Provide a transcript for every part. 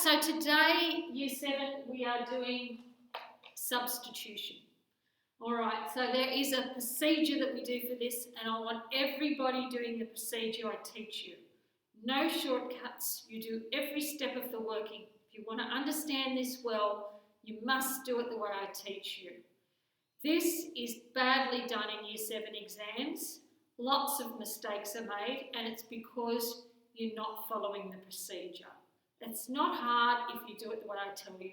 So today, Year 7, we are doing substitution. All right, so there is a procedure that we do for this, and I want everybody doing the procedure I teach you. No shortcuts. You do every step of the working. If you want to understand this well, you must do it the way I teach you. This is badly done in Year 7 exams. Lots of mistakes are made, and it's because you're not following the procedure. It's not hard if you do it the way I tell you.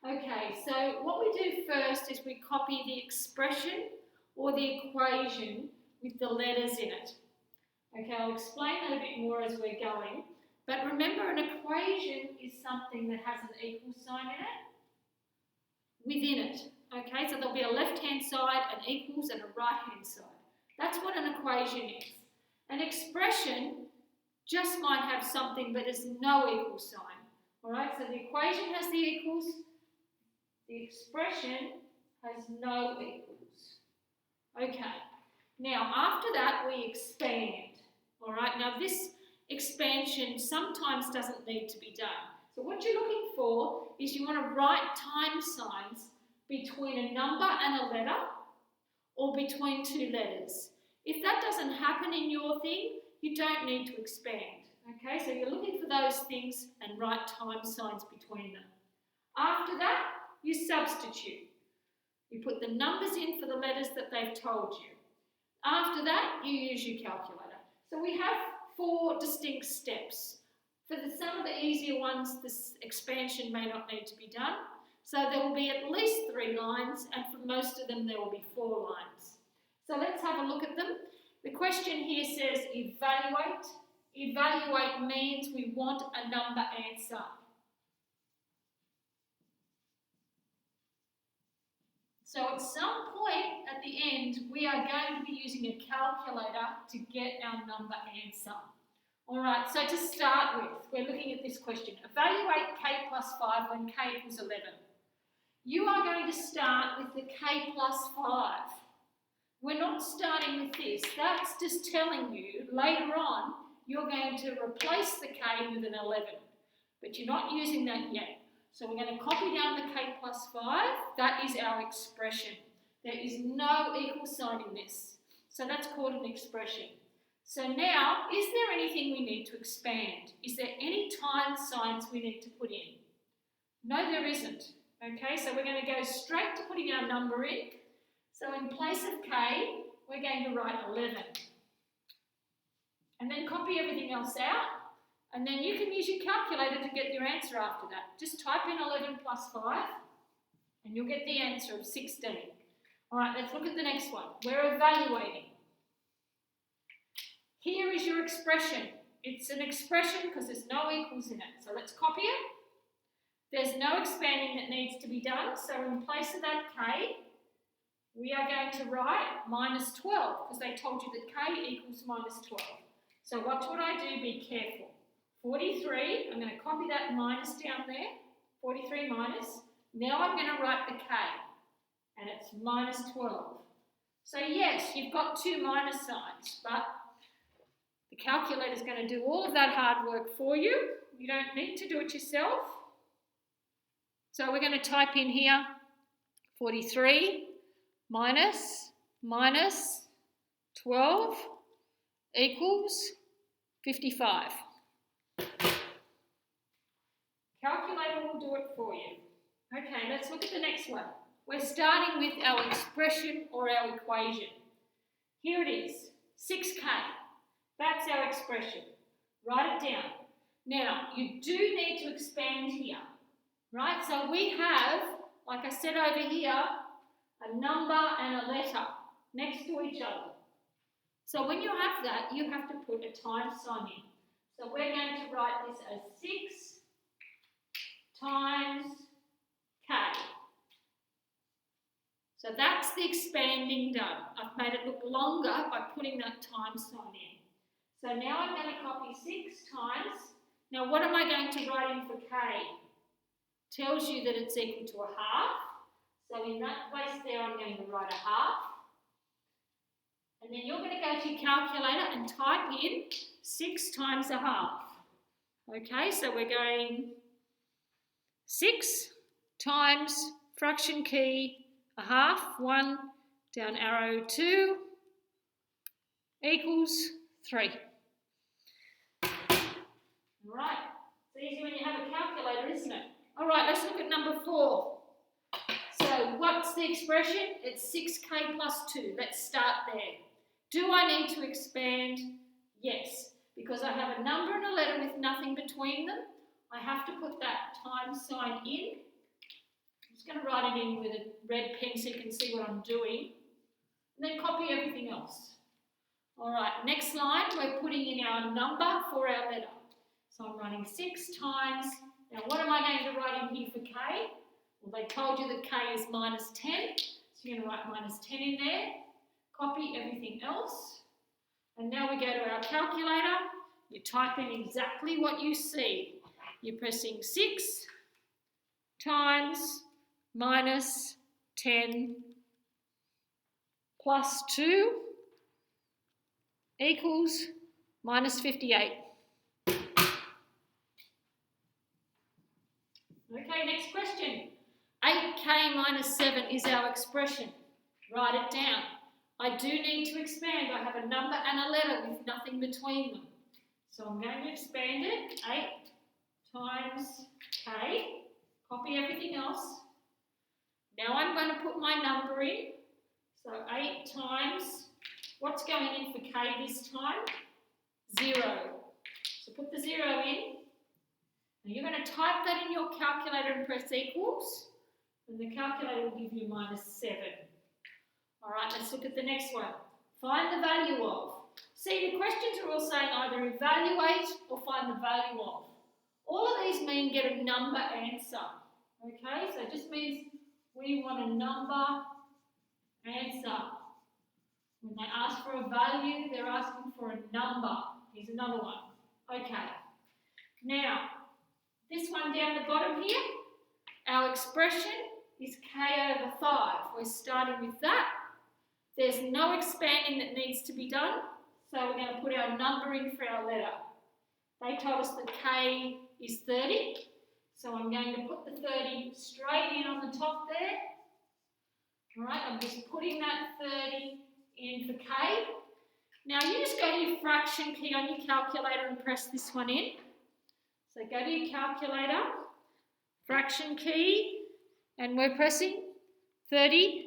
Okay, so what we do first is we copy the expression or the equation with the letters in it. Okay, I'll explain that a bit more as we're going. But remember, an equation is something that has an equal sign in it, within it. Okay, so there'll be a left-hand side, an equals, and a right-hand side. That's what an equation is. An expression just might have something but there's no equal sign. All right, so the equation has the equals, the expression has no equals. Okay, now after that we expand. All right, now this expansion sometimes doesn't need to be done. So what you're looking for is you want to write time signs between a number and a letter or between two letters. If that doesn't happen in your thing, you don't need to expand. Okay, so you're looking for those things and write time signs between them. After that, you substitute. You put the numbers in for the letters that they've told you. After that, you use your calculator. So we have 4 distinct steps. For some of the easier ones, this expansion may not need to be done. So there will be at least 3 lines, and for most of them there will be 4 lines. So let's have a look at them. The question here says evaluate. Evaluate means we want a number answer. So at some point at the end, we are going to be using a calculator to get our number answer. All right, so to start with, we're looking at this question. Evaluate k plus 5 when k equals 11. You are going to start with the k plus 5. We're not starting with this. That's just telling you later on you're going to replace the k with an 11. But you're not using that yet. So we're going to copy down the k plus 5. That is our expression. There is no equal sign in this. So that's called an expression. So now, is there anything we need to expand? Is there any time signs we need to put in? No, there isn't. Okay, so we're going to go straight to putting our number in. So in place of k, we're going to write 11. And then copy everything else out. And then you can use your calculator to get your answer after that. Just type in 11 plus 5 and you'll get the answer of 16. All right, let's look at the next one. We're evaluating. Here is your expression. It's an expression because there's no equals in it. So let's copy it. There's no expanding that needs to be done. So in place of that k, we are going to write minus 12 because they told you that k equals minus 12. So what would I do? Be careful. 43, I'm going to copy that minus down there. 43 minus. Now I'm going to write the k, and it's minus 12. So yes, you've got 2 minus signs, but the calculator is going to do all of that hard work for you. You don't need to do it yourself. So we're going to type in here 43 minus 12 equals 55. Calculator will do it for you. Okay, let's look at the next one. We're starting with our expression or our equation. Here it is, 6k. That's our expression. Write it down. Now, you do need to expand here, right? So we have, like I said over here, a number and a letter next to each other. So when you have that, you have to put a time sign in. So we're going to write this as 6 times k. So that's the expanding done. I've made it look longer by putting that time sign in. So now I'm going to copy 6 times. Now what am I going to write in for k? Tells you that it's equal to a half. So in that place there I'm going to write a half. And then you're going to go to your calculator and type in 6 times a half. Okay, so we're going 6 times fraction key, a half, 1, down arrow 2, equals 3. All right, it's easy when you have a calculator, isn't it? All right, let's look at number 4. So what's the expression? It's 6k plus 2. Let's start there. Do I need to expand? Yes, because I have a number and a letter with nothing between them. I have to put that times sign in. I'm just going to write it in with a red pen so you can see what I'm doing. And then copy everything else. All right, next line, we're putting in our number for our letter. So I'm writing 6 times. Now what am I going to write in here for k? Well, they told you that k is minus 10. So you're going to write minus 10 in there. Copy everything else. And now we go to our calculator. You type in exactly what you see. You're pressing 6 times minus 10 plus 2 equals minus 58. Okay, next question. 8k minus 7 is our expression. Write it down. I do need to expand. I have a number and a letter with nothing between them. So I'm going to expand it. 8 times k. Copy everything else. Now I'm going to put my number in. So 8 times, what's going in for k this time? 0. So put the 0 in. Now you're going to type that in your calculator and press equals. And the calculator will give you minus 7. All right, let's look at the next one. Find the value of. See, the questions are all saying either evaluate or find the value of. All of these mean get a number answer. Okay, so it just means we want a number answer. When they ask for a value, they're asking for a number. Here's another one. Okay, now, this one down the bottom here, our expression is k over 5. We're starting with that. There's no expanding that needs to be done, so we're going to put our number in for our letter. They told us that k is 30, so I'm going to put the 30 straight in on the top there. All right, I'm just putting that 30 in for k. Now you just go to your fraction key on your calculator and press this one in. So go to your calculator, fraction key, and we're pressing 30,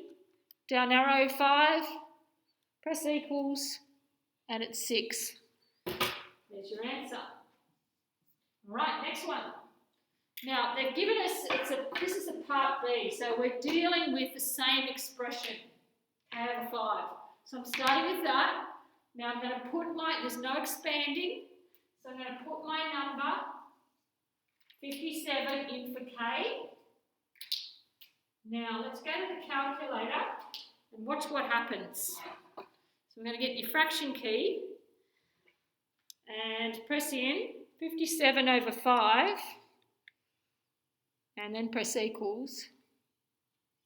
down arrow 5, press equals, and it's 6. There's your answer. All right, next one. Now they've given us, this is a part B, so we're dealing with the same expression, k over 5. So I'm starting with that. Now I'm going to put there's no expanding, so I'm going to put my number 57 in for k. Now let's go to the calculator and watch what happens. So we're going to get your fraction key and press in 57 over 5 and then press equals,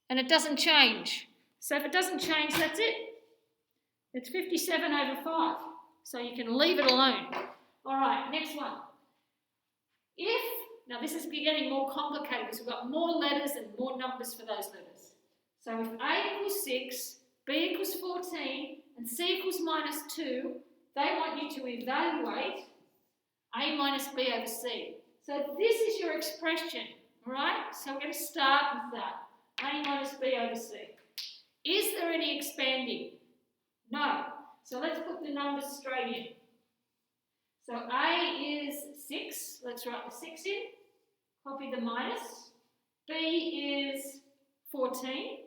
and it doesn't change. So if it doesn't change, that's it. It's 57 over 5. So you can leave it alone. All right, next one. Now this is getting more complicated because we've got more letters and more numbers for those letters. So if A equals 6, B equals 14, and C equals minus 2, they want you to evaluate A minus B over C. So this is your expression, all right? So we're going to start with that, A minus B over C. Is there any expanding? No. So let's put the numbers straight in. So A is 6. Let's write the 6 in. Copy the minus. B is 14.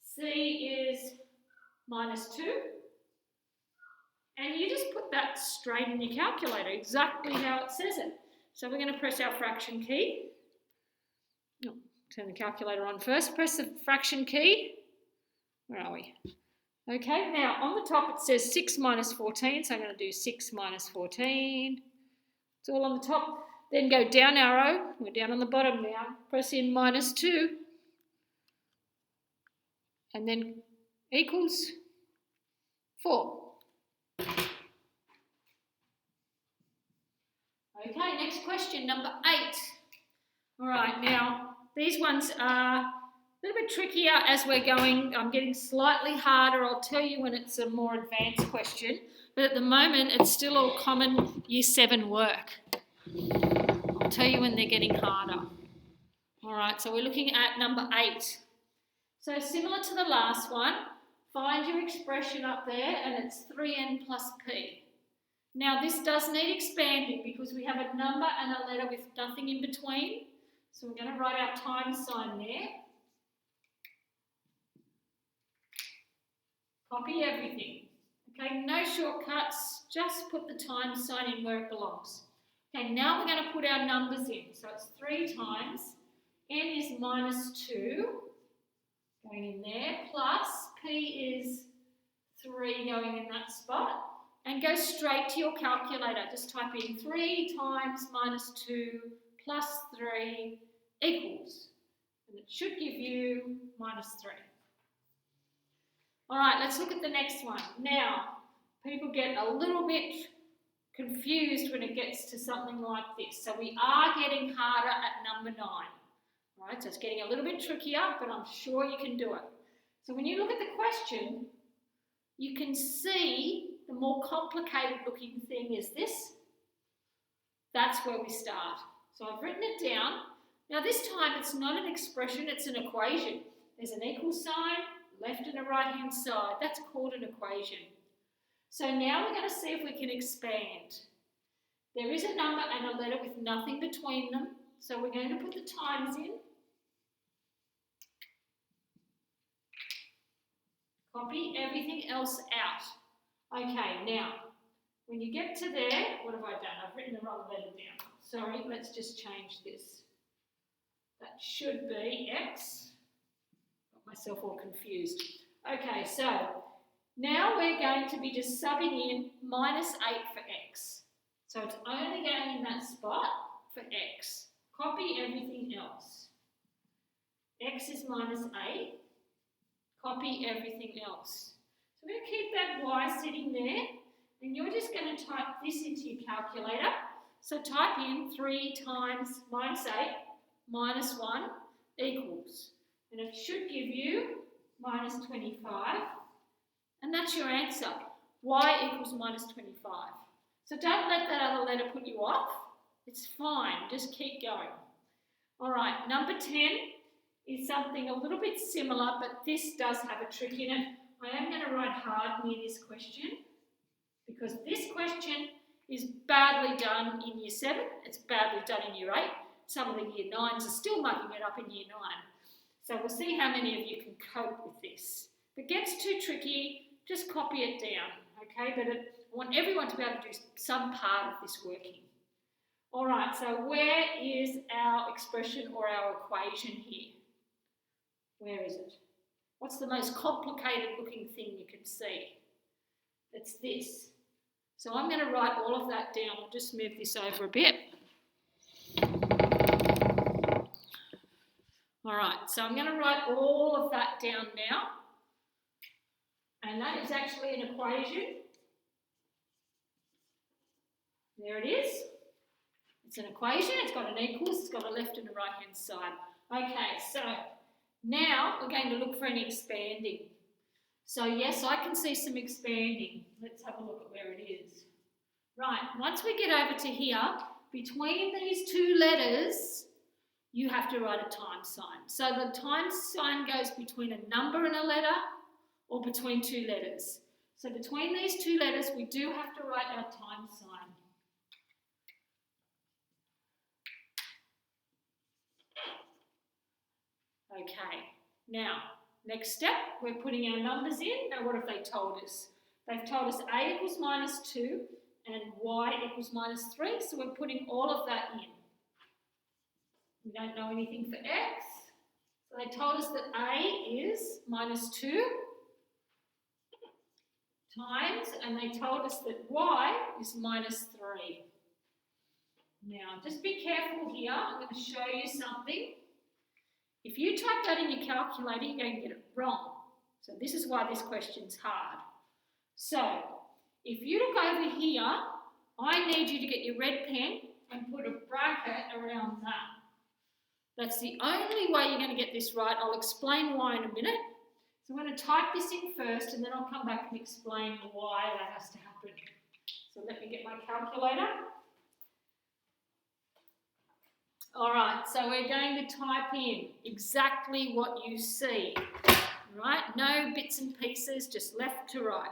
C is minus 2. And you just put that straight in your calculator, exactly how it says it. So we're going to press our fraction key. Oh, turn the calculator on first. Press the fraction key. Where are we? Okay, now on the top it says 6 minus 14, so I'm going to do 6 minus 14. It's all on the top. Then go down arrow, we're down on the bottom now, press in minus 2, and then equals 4. Okay, next question, number 8. All right, now these ones are a little bit trickier as we're going. I'm getting slightly harder. I'll tell you when it's a more advanced question. But at the moment, it's still all common Year 7 work. I'll tell you when they're getting harder. All right, so we're looking at number 8. So similar to the last one, find your expression up there, and it's 3n plus p. Now this does need expanding because we have a number and a letter with nothing in between. So we're going to write our times sign there. Copy everything. Okay, no shortcuts, just put the times sign in where it belongs. Okay, now we're going to put our numbers in. So it's 3 times, n is minus 2, going in there, plus p is 3 going in that spot, and go straight to your calculator. Just type in 3 times minus 2 plus 3 equals, and it should give you minus 3. All right, let's look at the next one. Now, people get a little bit confused when it gets to something like this. So we are getting harder at number 9. All right, so it's getting a little bit trickier, but I'm sure you can do it. So when you look at the question, you can see the more complicated looking thing is this. That's where we start. So I've written it down. Now this time it's not an expression, it's an equation. There's an equal sign, left and a right hand side. That's called an equation. So now we're going to see if we can expand. There is a number and a letter with nothing between them. So we're going to put the times in. Copy everything else out. Okay, now, when you get to there, what have I done? I've written the wrong letter down. Sorry, let's just change this. That should be X. Got myself all confused. Okay, so now we're going to be just subbing in minus 8 for X. So it's only going in that spot for X. Copy everything else. X is minus 8. Copy everything else. So we're going to keep that Y sitting there, and you're just going to type this into your calculator. So type in 3 times minus 8 minus 1 equals. And it should give you minus 25. And that's your answer. Y equals minus 25. So don't let that other letter put you off. It's fine. Just keep going. All right, number 10 is something a little bit similar, but this does have a trick in it. I am going to write hard near this question because this question is badly done in Year 7. It's badly done in Year 8. Some of the Year 9s are still mucking it up in Year 9. So we'll see how many of you can cope with this. If it gets too tricky, just copy it down, okay? But I want everyone to be able to do some part of this working. All right, so where is our expression or our equation here? Where is it? What's the most complicated looking thing you can see? It's this. So I'm going to write all of that down. I'll just move this over a bit. All right, so I'm going to write all of that down now. And that is actually an equation. There it is. It's an equation. It's got an equals. It's got a left and a right-hand side. Okay, so now we're going to look for an expanding. So yes, I can see some expanding. Let's have a look at where it is. Right, once we get over to here, between these two letters, you have to write a times sign. So the times sign goes between a number and a letter or between two letters. So between these two letters, we do have to write our times sign. Okay, now, next step, we're putting our numbers in. Now, what have they told us? They've told us A equals minus 2 and Y equals minus 3, so we're putting all of that in. We don't know anything for X. So they told us that A is minus 2 times, and they told us that Y is minus 3. Now, just be careful here. I'm going to show you something. If you type that in your calculator, you're going to get it wrong. So this is why this question's hard. So if you look over here, I need you to get your red pen and put a bracket around that. That's the only way you're going to get this right. I'll explain why in a minute. So I'm going to type this in first and then I'll come back and explain why that has to happen. So let me get my calculator. All right, so we're going to type in exactly what you see. Right, no bits and pieces, just left to right.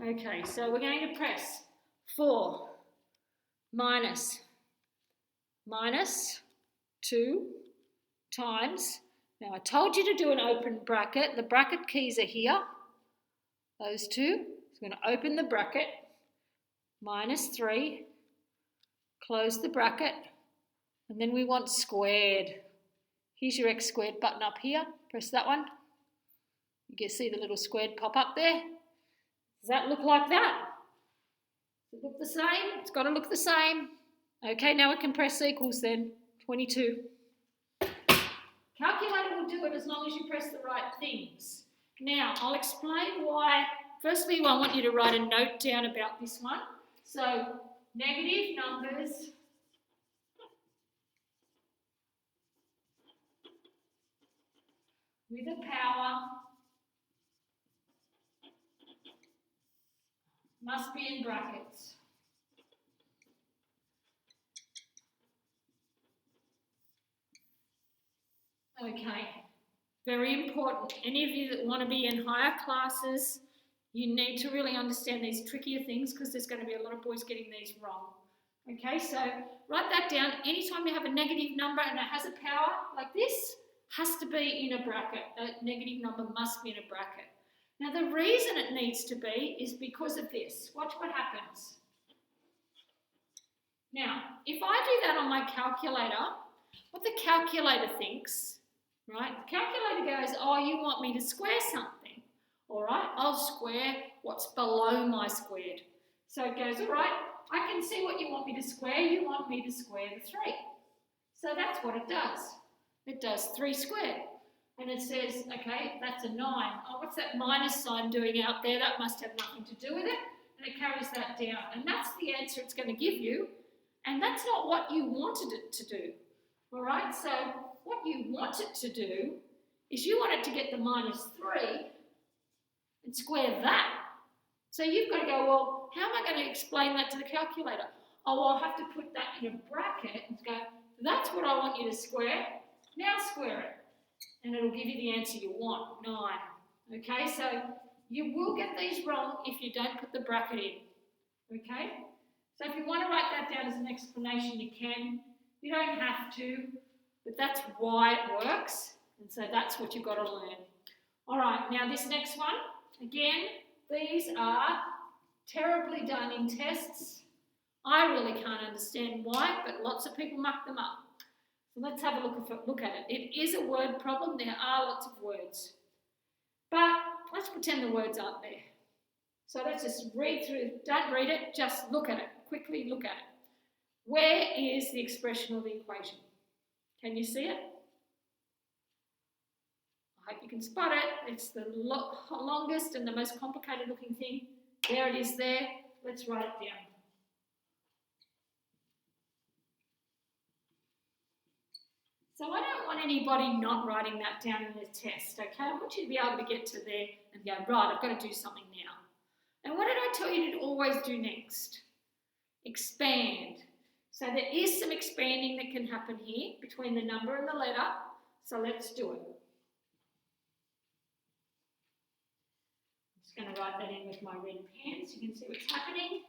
Okay, so we're going to press 4 minus 2 times. Now I told you to do an open bracket. The bracket keys are here. Those two. So we're going to open the bracket. Minus 3. Close the bracket. And then we want squared. Here's your x squared button up here. Press that one. You can see the little squared pop up there. Does that look like that? Does it look the same? It's got to look the same. Okay, now we can press equals then. 22. Calculator will do it as long as you press the right things. Now, I'll explain why. Firstly, I want you to write a note down about this one. So, negative numbers with a power must be in brackets. Okay, very important. Any of you that want to be in higher classes, you need to really understand these trickier things because there's going to be a lot of boys getting these wrong. Okay, so write that down. Anytime you have a negative number and it has a power like this, has to be in a bracket. A negative number must be in a bracket. Now the reason it needs to be is because of this. Watch what happens. Now, if I do that on my calculator, what the calculator thinks, right? The calculator goes, oh, you want me to square something. All right, I'll square what's below my squared. So it goes, all right, I can see what you want me to square. You want me to square the 3. So that's what it does. It does 3 squared. And it says, okay, that's a 9. Oh, what's that minus sign doing out there? That must have nothing to do with it. And it carries that down. And that's the answer it's going to give you. And that's not what you wanted it to do. All right, so what you want it to do is you want it to get the minus 3 and square that. So you've got to go, well, how am I going to explain that to the calculator? Oh, well, I'll have to put that in a bracket and go, that's what I want you to square. Now square it. And it'll give you the answer you want, 9. Okay, so you will get these wrong if you don't put the bracket in. Okay? So if you want to write that down as an explanation, you can. You don't have to, but that's why it works. And so that's what you've got to learn. All right, now this next one, again, these are terribly done in tests. I really can't understand why, but lots of people muck them up. So let's have a look at it. It is a word problem. There are lots of words. But let's pretend the words aren't there. So let's just read through. Don't read it, just look at it. Quickly look at it. Where is the expression of the equation? Can you see it? I hope you can spot it. It's the longest and the most complicated looking thing. There it is there. Let's write it down. So I don't want anybody not writing that down in the test, okay? I want you to be able to get to there and go, right, I've got to do something now. And what did I tell you to always do next? Expand. So there is some expanding that can happen here between the number and the letter. So let's do it. I'm just going to write that in with my red pen so you can see what's happening.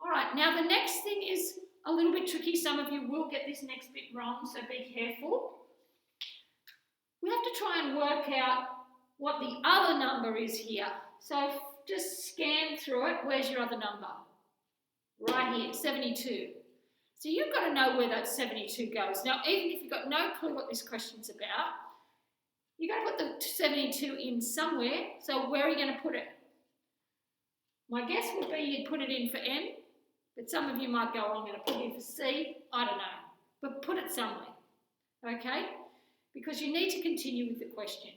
All right, now the next thing is a little bit tricky. Some of you will get this next bit wrong, so be careful. We have to try and work out what the other number is here. So just scan through it. Where's your other number? Right here, 72. So you've got to know where that 72 goes. Now, even if you've got no clue what this question's about, you've got to put the 72 in somewhere. So where are you going to put it? My guess would be you'd put it in for M, but some of you might go, I'm going to put it in for C. I don't know. But put it somewhere, okay? Because you need to continue with the question.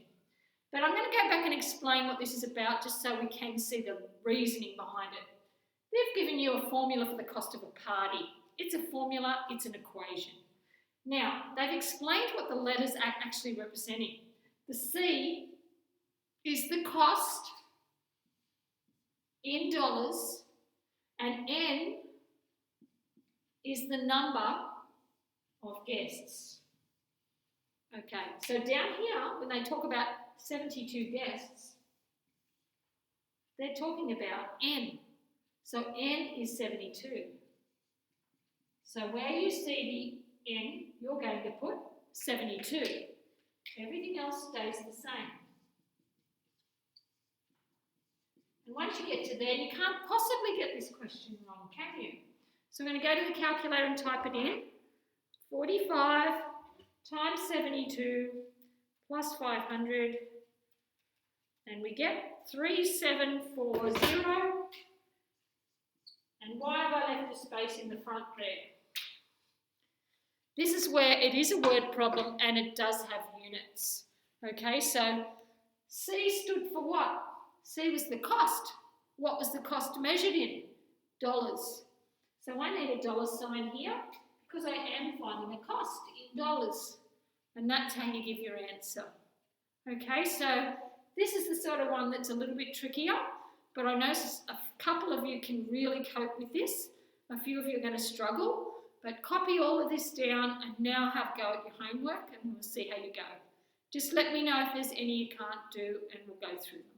But I'm going to go back and explain what this is about just so we can see the reasoning behind it. They've given you a formula for the cost of a party. It's a formula, it's an equation. Now, they've explained what the letters are actually representing. The C is the cost in dollars, and N is the number of guests. Okay, so down here, when they talk about 72 guests, they're talking about N. So N is 72. So where you see the N, you're going to put 72. Everything else stays the same. And once you get to there, you can't possibly get this question wrong, can you? So we're going to go to the calculator and type it in. 45 times 72 plus 500, and we get 3740. And why have I left a space in the front there? This is where it is a word problem and it does have units. Okay, so C stood for what? C was the cost. What was the cost measured in? Dollars. So I need a dollar sign here because I am finding a cost in dollars. And that's how you give your answer. Okay, so this is the sort of one that's a little bit trickier, but I know a couple of you can really cope with this. A few of you are going to struggle, but copy all of this down and now have a go at your homework and we'll see how you go. Just let me know if there's any you can't do and we'll go through them.